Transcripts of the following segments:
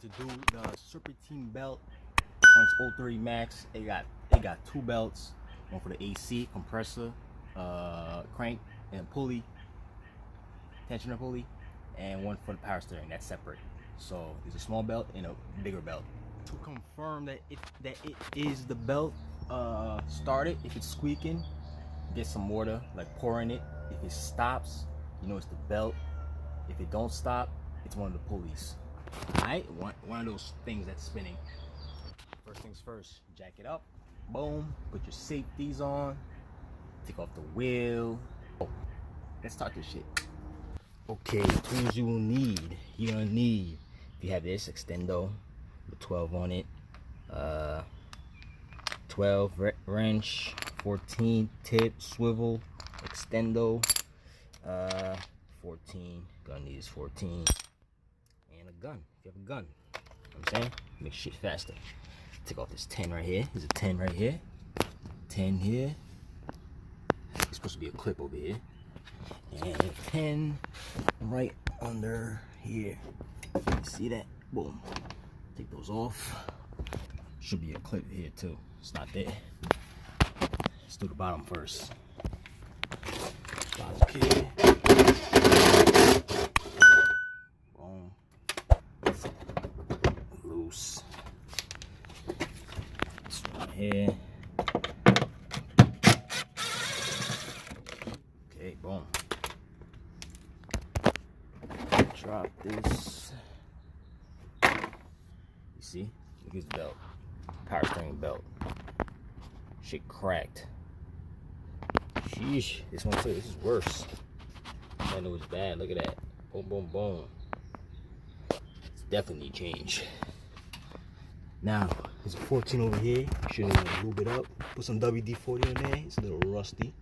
to do the Serpentine belt on its 030 Max. It got two belts, one for the AC compressor, crank and pulley, tensioner pulley, and one for the power steering. That's separate. So it's a small belt and a bigger belt. To confirm that it is the belt, start it. If it's squeaking, get some water, like pour in it. If it stops, you know it's the belt. If it don't stop, it's one of the pulleys. Alright, one of those things that's spinning. First things first, jack it up, boom, put your safeties on, take off the wheel. Oh, let's start this shit. Okay, tools you will need. You're gonna need, if you have this extendo with 12 on it, 12 wrench, 14 tip, swivel, extendo, 14, gonna need is 14, and a gun, if you have a gun. You know what I'm saying? Make shit faster. Take off this 10 right here. There's a 10 right here, 10 here. It's supposed to be a clip over here, and a 10 right under here. See that? Boom. Take those off. Should be a clip here too. It's not there. Let's do the bottom first. Bottom key. Boom. Loose. This one here. Okay, boom. Drop this. You see? Look at the belt. Power steering belt. Shit cracked. Sheesh. This one too. This is worse. I know it's bad. Look at that. Boom, boom, boom. It's definitely need change. Now, there's a 14 over here. Should lube it up. Put some WD-40 in there. It's a little rusty.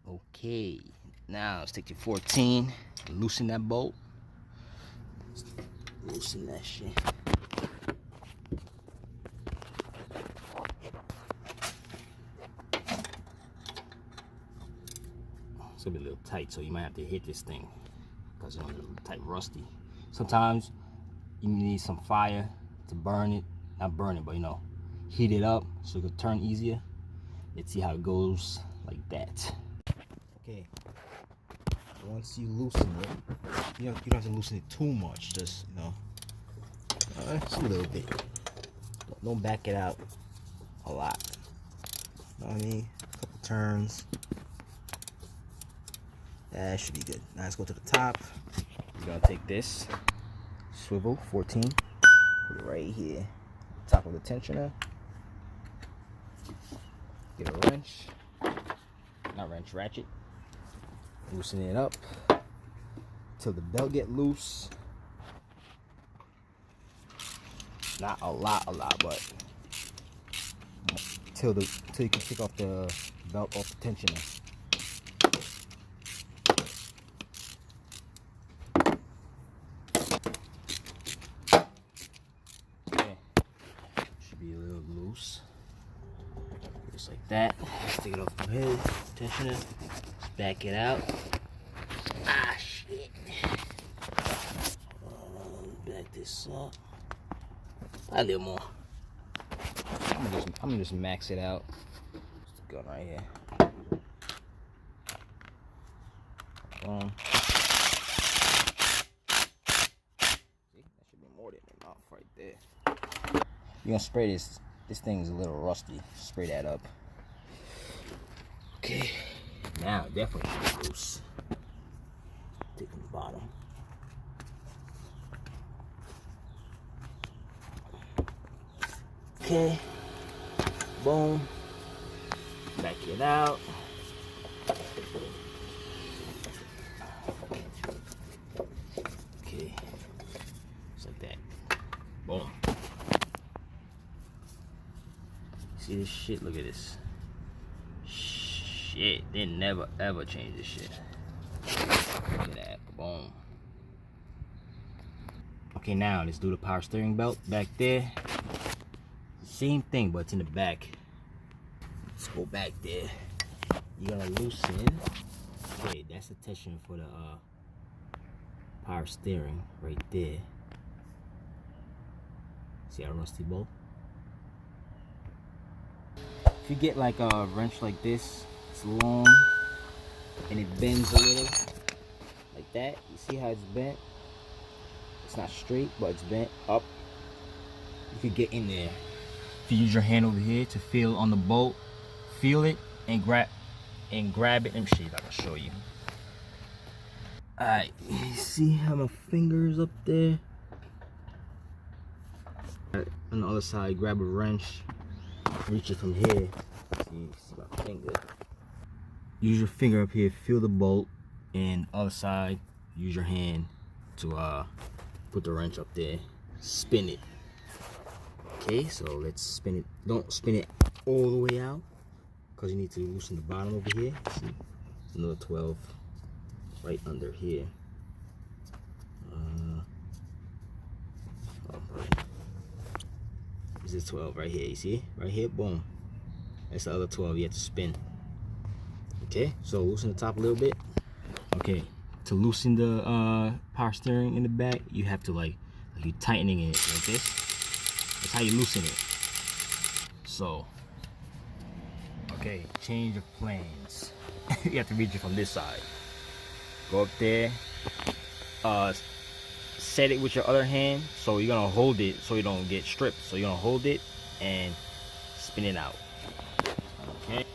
Okay. Now, let's take your 14. Loosen that bolt. Loosen that shit. It's gonna be a little tight, so you might have to hit this thing because it's a little tight, rusty. Sometimes you need some fire to burn it, not burn it, but you know, heat it up so it can turn easier. Let's see how it goes like that. Okay, once you loosen it, you don't have to loosen it too much, just, you know, just a little bit. Don't back it out a lot. You know what I mean? A couple turns. That should be good. Now let's go to the top. We're gonna take this swivel 14, put it right here, top of the tensioner. Get a wrench, not wrench, ratchet. Loosen it up till the belt get loose. Not a lot, but till you can take off the belt off the tensioner. Be a little loose, just like that. Let's take it off the head, tensioner, let's back it out. Ah, shit. Back this up. A little more. I'm gonna just max it out. Just a gun right here. See, that should be more than enough right there. You're gonna spray this. This thing's a little rusty. Spray that up. Okay. Now definitely should be loose. Take from the bottom. Okay. Boom. Back it out. Okay. Just like that. Boom. See this shit? Look at this. Shit, they never ever change this shit. Look at that. Boom. Okay, now let's do the power steering belt back there. Same thing, but it's in the back. Let's go back there. You're gonna loosen. Okay, that's the tension for the power steering right there. See a rusty bolt. If you get like a wrench like this, it's long and it bends a little like that. You see how it's bent? It's not straight, but it's bent up. You could get in there. If you use your hand over here to feel on the bolt, feel it and grab it. Let me see if I can show you. Alright, you see how my finger's up there? On the other side, grab a wrench, reach it from here. See my finger. Use your finger up here, feel the bolt, and other side, use your hand to put the wrench up there. Spin it. Okay, so let's spin it. Don't spin it all the way out, because you need to loosen the bottom over here. See, another 12 right under here. This is 12 right here. You see, right here, boom. That's the other 12 you have to spin. Okay, so loosen the top a little bit. Okay, to loosen the power steering in the back, you have to like you tightening it like this. That's how you loosen it. So, okay, change of plans. You have to reach it from this side. Go up there. Set it with your other hand, so you're gonna hold it so you don't get stripped. So you're gonna hold it and spin it out. Okay.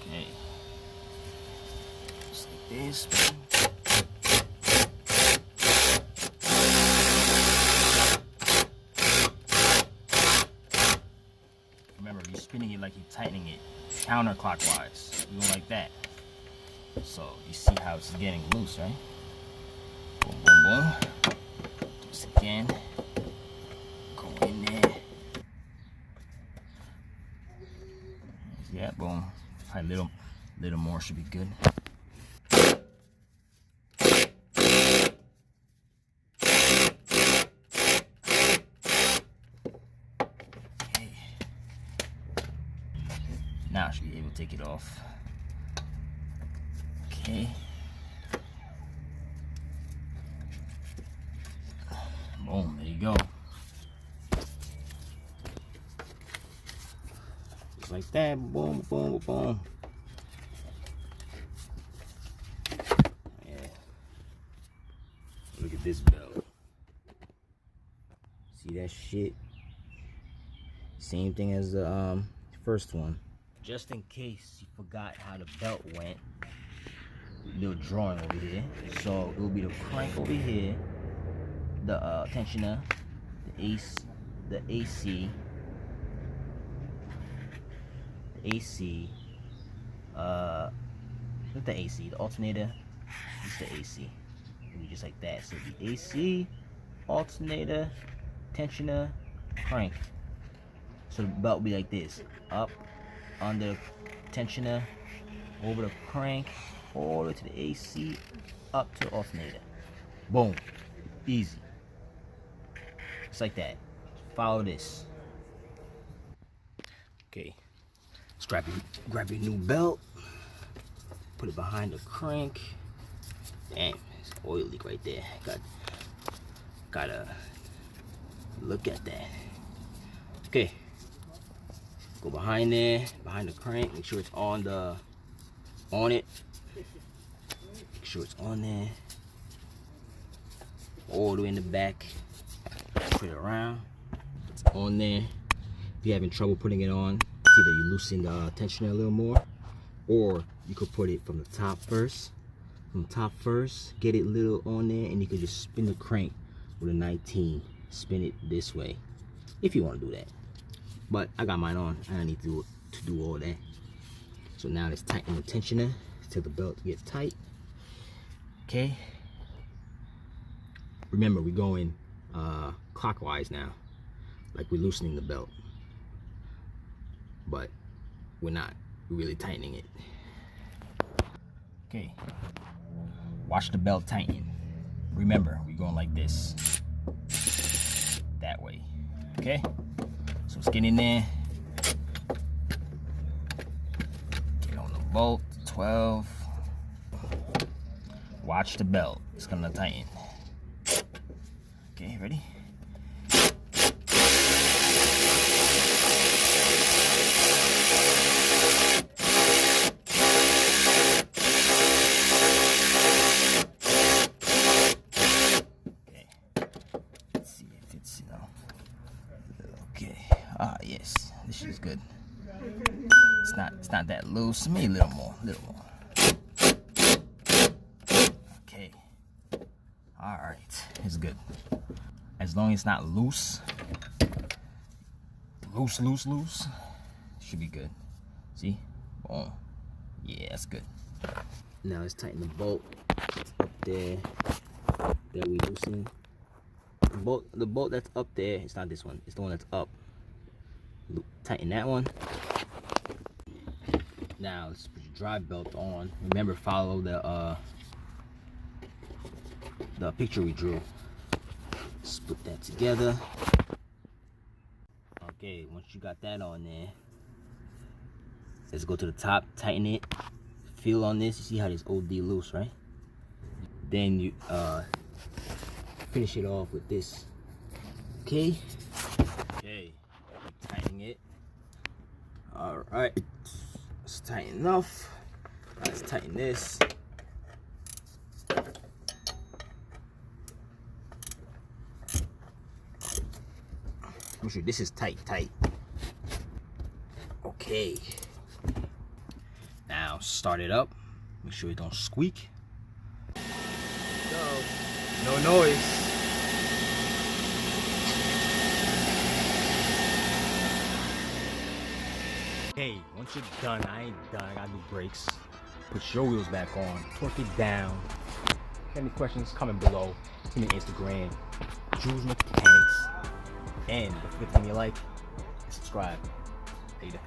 Just like this. Remember, you're spinning it like you're tightening it counterclockwise. You go like that. So you see how it's getting loose, right? Boom, boom, boom. Again, go in there. Yeah, boom. A little more should be good. Okay. Now I should be able to take it off. Okay. Boom, there you go. Just like that, boom, boom, boom. Yeah. Look at this belt. See that shit? Same thing as the first one. Just in case you forgot how the belt went, little drawing over here. So it will be the crank over here, the tensioner, the AC, not the AC, the alternator, it's the AC. It'll be just like that. So the AC, alternator, tensioner, crank. So the belt will be like this: up, under tensioner, over the crank, all the way to the AC, up to the alternator. Boom, easy. Just like that. Follow this. Okay, let's grab your new belt. Put it behind the crank. Damn, there's an oil leak right there. Gotta look at that. Okay, go behind there, behind the crank. Make sure it's on it. Make sure it's on there. All the way in the back. Put it around. It's on there. If you're having trouble putting it on, it's either you loosen the tensioner a little more, or you could put it from the top first. Get it a little on there, and you could just spin the crank with a 19. Spin it this way, if you want to do that. But I got mine on. I don't need to do all that. So now let's tighten the tensioner till the belt gets tight. Okay. Remember, we're going clockwise now, like we're loosening the belt, but we're not. We're really tightening it. Okay. Watch the belt tighten. Remember, we're going like this, that way. Okay. So let's get in there. Get on the bolt. 12. Watch the belt. It's gonna tighten. Okay, ready? Yes, this shit is good. It's not that loose. Maybe a little more. Okay. All right, it's good. As long as it's not loose, loose, should be good. See? Boom. Yeah, that's good. Now let's tighten the bolt. It's up there. That we loosen. The bolt that's up there, it's not this one. It's the one that's up. Tighten that one. Now let's put your drive belt on. Remember, follow the picture we drew. Let's put that together. Okay, once you got that on there, let's go to the top, tighten it. Feel on this. You see how this OD loose, right? Then you finish it off with this. Okay, tightening it. All right, it's tight enough. Let's tighten this. Make sure this is tight. Okay. Now start it up. Make sure it don't squeak. No noise. Okay, once you're done, I ain't done. I gotta do brakes. Put your wheels back on. Torque it down. If you have any questions, comment below. Send me Instagram. Jules Mechanics. And don't forget to give me a like and subscribe. Later.